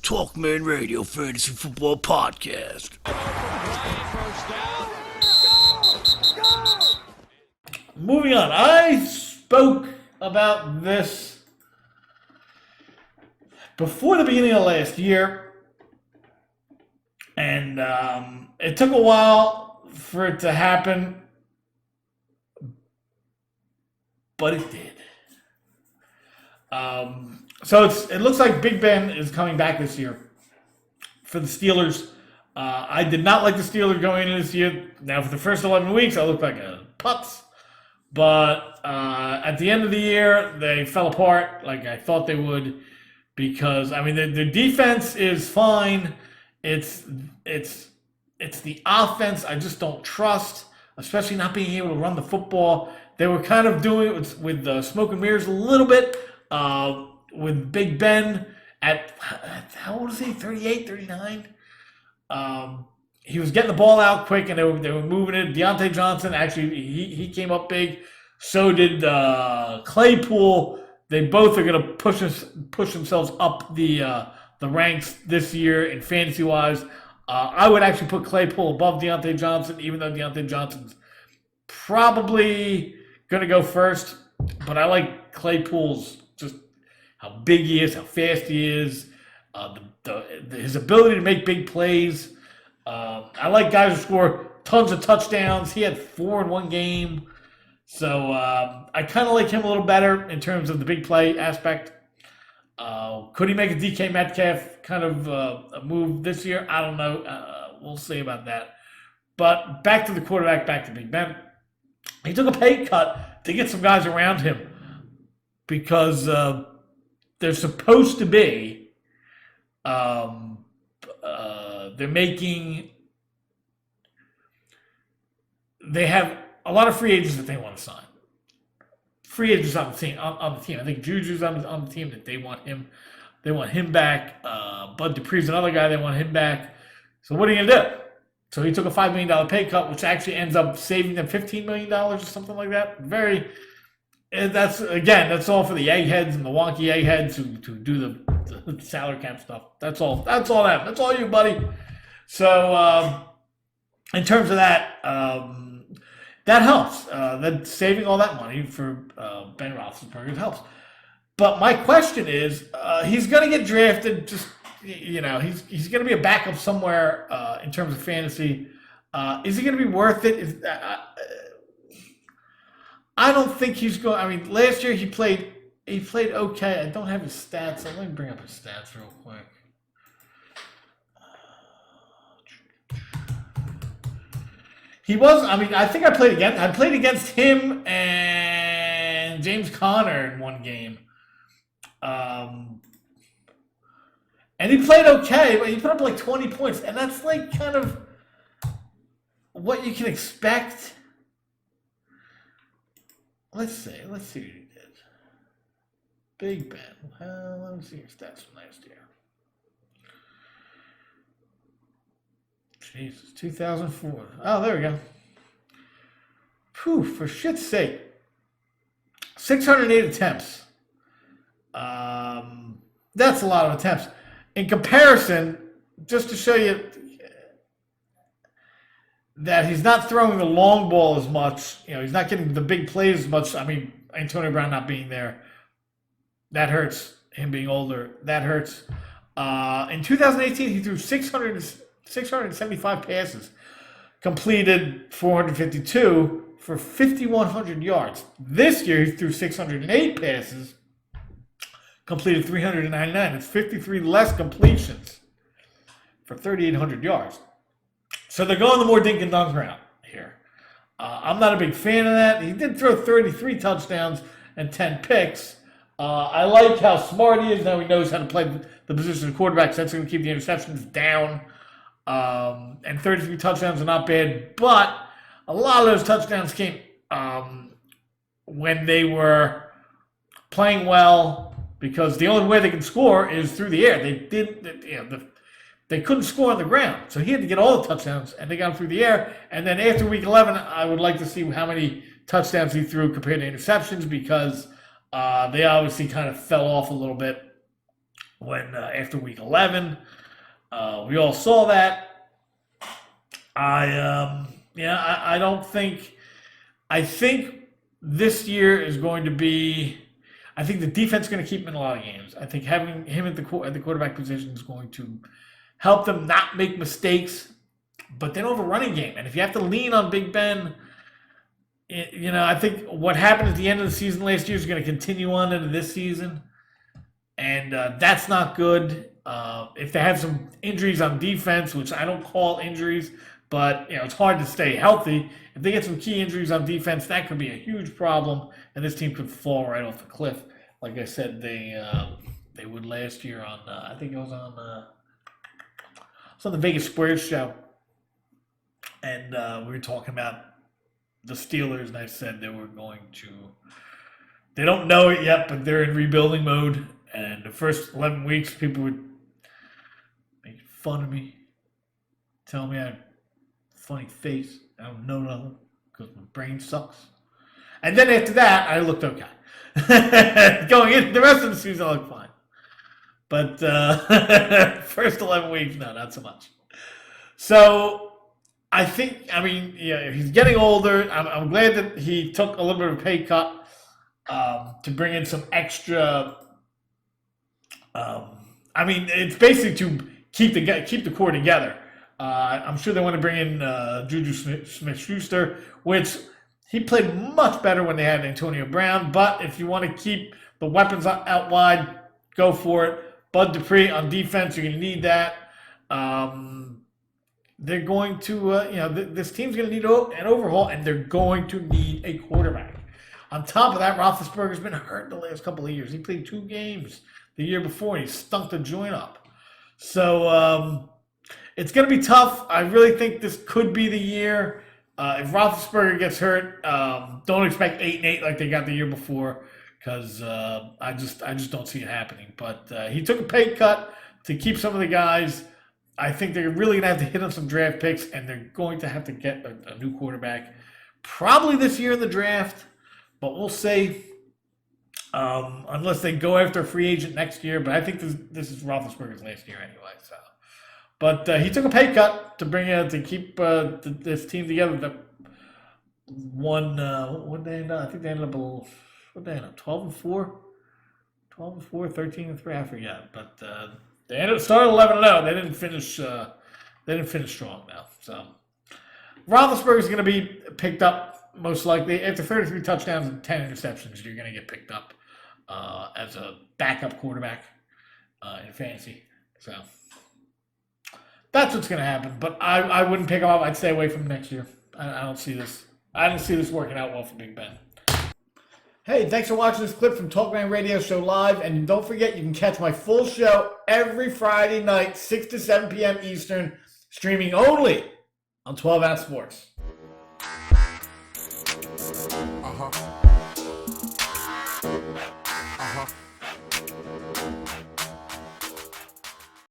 TalkManRadio Fantasy Football Podcast. Moving on, I spoke about this before the beginning of last year, and it took a while for it to happen, but it did. So it looks like Big Ben is coming back this year for the Steelers. I did not like the Steelers going into this year. Now, for the first 11 weeks, I looked like a putz. But at the end of the year, they fell apart like I thought they would, because the defense is fine. It's the offense I just don't trust, especially not being able to run the football. They were kind of doing it with smoke and mirrors a little bit with Big Ben at how old is he? 38, 39. He was getting the ball out quick, and they were moving it. Deontay Johnson, actually, he came up big. So did Claypool. They both are going to push themselves up the ranks this year in fantasy-wise. I would actually put Claypool above Deontay Johnson, even though Deontay Johnson's probably going to go first. But I like Claypool's just how big he is, how fast he is, his ability to make big plays. I like guys who score tons of touchdowns. He had 4 in one game. So I kind of like him a little better in terms of the big play aspect. Could he make a DK Metcalf kind of a move this year? I don't know. We'll see about that. But back to the quarterback, back to Big Ben. He took a pay cut to get some guys around him because they're supposed to be they have a lot of free agents that they want to sign. Free agents on the team. I think Juju's on the team that they want him. They want him back. Bud Dupree's another guy. They want him back. So what are you gonna do? So he took a $5 million pay cut, which actually ends up saving them $15 million or something like that. That's all for the eggheads and the wonky eggheads who do the salary cap stuff. That's all. That's all you, buddy. So in terms of that. That helps. That saving all that money for Ben Roethlisberger helps. But my question is, he's going to get drafted. Just he's going to be a backup somewhere in terms of fantasy. Is he going to be worth it? I don't think he's going. Last year he played okay. I don't have his stats. So let me bring up his stats real quick. He was. I think I played against him and James Conner in one game, and he played okay, but he put up like 20 points, and that's like kind of what you can expect. Let's see what he did. Big Ben. Let me see your stats from last year. Jesus, 2004. Oh, there we go. Phew, for shit's sake. 608 attempts. That's a lot of attempts. In comparison, just to show you that he's not throwing the long ball as much, he's not getting the big plays as much. Antonio Brown not being there, that hurts. Him being older, that hurts. In 2018, he threw 675 passes, completed 452 for 5,100 yards. This year, he threw 608 passes, completed 399. It's 53 less completions for 3,800 yards. So they're going the more dink and dunk route here. I'm not a big fan of that. He did throw 33 touchdowns and 10 picks. I like how smart he is. Now he knows how to play the position of quarterback, so that's going to keep the interceptions down. And 33 touchdowns are not bad, but a lot of those touchdowns came when they were playing well, because the only way they can score is through the air. They couldn't score on the ground, so he had to get all the touchdowns, and they got them through the air. And then after week 11, I would like to see how many touchdowns he threw compared to interceptions, because they obviously kind of fell off a little bit when after week 11. We all saw that. I don't think. I think this year is going to be. I think the defense is going to keep him in a lot of games. I think having him at the quarterback position is going to help them not make mistakes. But they don't have a running game, and if you have to lean on Big Ben, I think what happened at the end of the season last year is going to continue on into this season, and that's not good. If they have some injuries on defense, which I don't call injuries, but it's hard to stay healthy. If they get some key injuries on defense, that could be a huge problem, and this team could fall right off the cliff. Like I said, they would last year on. I think it was on the Vegas Squares show, and we were talking about the Steelers, and I said they were going to. They don't know it yet, but they're in rebuilding mode. And the first 11 weeks, people would make fun of me, tell me I had a funny face. I don't know nothing because my brain sucks. And then after that, I looked okay. Going into the rest of the season, I looked fine. But first 11 weeks, no, not so much. So I think, he's getting older. I'm glad that he took a little bit of a pay cut to bring in some extra. It's basically to keep the core together. I'm sure they want to bring in Juju Smith-Schuster, which he played much better when they had Antonio Brown. But if you want to keep the weapons out wide, go for it. Bud Dupree on defense, you're going to need that. They're going to, this team's going to need an overhaul, and they're going to need a quarterback. On top of that, Roethlisberger's been hurt the last couple of years. He played 2 games the year before, and he stunk the joint up. So it's going to be tough. I really think this could be the year. If Roethlisberger gets hurt, don't expect 8-8 like they got the year before, because I just don't see it happening. But he took a pay cut to keep some of the guys. I think they're really going to have to hit on some draft picks, and they're going to have to get a new quarterback probably this year in the draft, but we'll see. Unless they go after a free agent next year, but I think this is Roethlisberger's last year anyway. So, but he took a pay cut to keep this team together. That won. What they end up? I think they ended up. What they end up? 12-4, 12-4, 13-3. I forget. But they ended up starting 11-0. They didn't finish. They didn't finish strong now. So Roethlisberger's going to be picked up most likely after 33 touchdowns and 10 interceptions. You're going to get picked up as a backup quarterback in fantasy. So that's what's going to happen. But I wouldn't pick him up. I'd stay away from him next year. I don't see this. I don't see this working out well for Big Ben. Hey, thanks for watching this clip from Talkman Radio Show Live. And don't forget, you can catch my full show every Friday night, 6 to 7 p.m. Eastern, streaming only on 12 Ounce Sports.